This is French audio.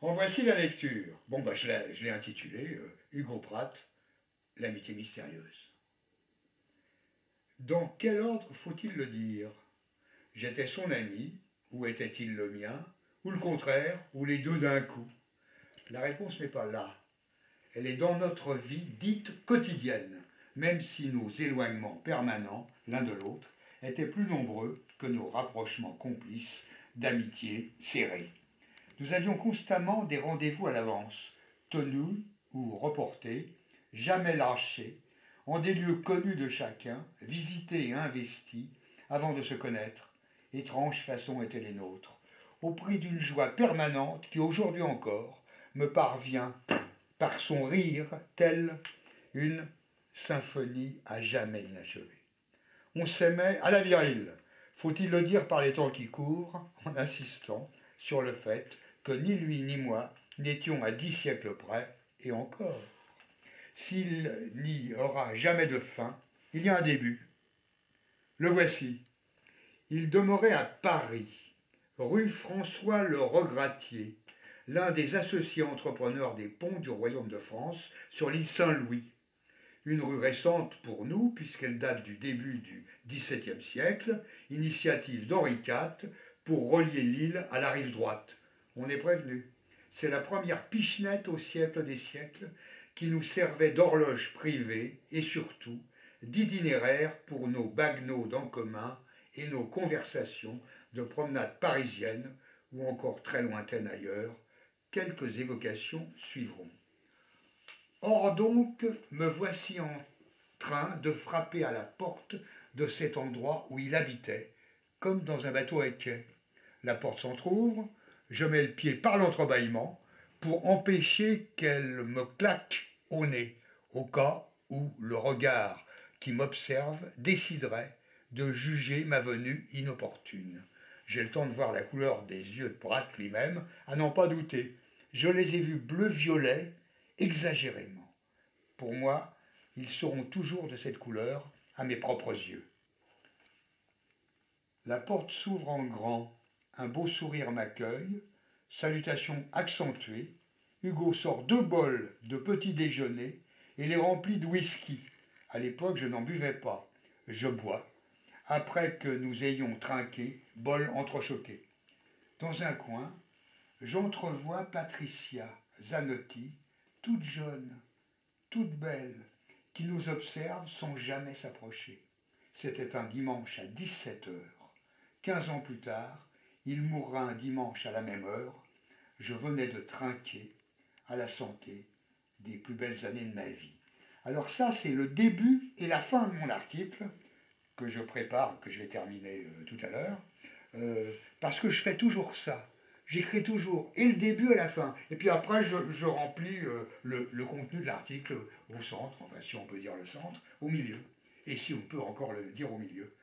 En voici la lecture. Bon, je l'ai intitulé Hugo Pratt, L'amitié mystérieuse. Dans quel ordre faut-il le dire? J'étais son ami, ou était-il le mien? Ou le contraire, ou les deux d'un coup? La réponse n'est pas là. Elle est dans notre vie dite quotidienne, même si nos éloignements permanents l'un de l'autre étaient plus nombreux que nos rapprochements complices d'amitié serrée. Nous avions constamment des rendez-vous à l'avance, tenus ou reportés, jamais lâchés, en des lieux connus de chacun, visités et investis, avant de se connaître. Étranges façons étaient les nôtres, au prix d'une joie permanente qui, aujourd'hui encore, me parvient par son rire, telle une symphonie à jamais inachevée. On s'aimait à la virile, faut-il le dire par les temps qui courent, en insistant sur le fait que ni lui ni moi n'étions à 10 siècles près, et encore. S'il n'y aura jamais de fin, il y a un début. Le voici. Il demeurait à Paris, rue François le Regratier, l'un des associés entrepreneurs des ponts du Royaume de France sur l'île Saint-Louis. Une rue récente pour nous, puisqu'elle date du début du XVIIe siècle, initiative d'Henri IV pour relier l'île à la rive droite. On est prévenu. C'est la première pichenette au siècle des siècles qui nous servait d'horloge privée et surtout d'itinéraire pour nos baguenaud d'en commun et nos conversations de promenade parisienne ou encore très lointaines ailleurs. Quelques évocations suivront. Or donc, me voici en train de frapper à la porte de cet endroit où il habitait, comme dans un bateau à quai. La porte s'entr'ouvre, je mets le pied par l'entrebâillement pour empêcher qu'elle me claque au nez, au cas où le regard qui m'observe déciderait de juger ma venue inopportune. J'ai le temps de voir la couleur des yeux de Pratt lui-même, à n'en pas douter. Je les ai vus bleu-violet, exagérément. Pour moi, ils seront toujours de cette couleur à mes propres yeux. La porte s'ouvre en grand, un beau sourire m'accueille, salutation accentuée. Hugo sort 2 bols de petit déjeuner et les remplit de whisky. À l'époque, je n'en buvais pas. Je bois, après que nous ayons trinqué, bol entrechoqué. Dans un coin, j'entrevois Patricia Zanotti, toute jeune, toute belle, qui nous observe sans jamais s'approcher. C'était un dimanche à 17 heures. 15 ans plus tard, il mourra un dimanche à la même heure. Je venais de trinquer à la santé des plus belles années de ma vie. Alors ça, c'est le début et la fin de mon article que je prépare, que je vais terminer tout à l'heure, parce que je fais toujours ça. J'écris toujours et le début et la fin. Et puis après, je remplis le contenu de l'article au centre, enfin si on peut dire le centre, au milieu. Et si on peut encore le dire au milieu.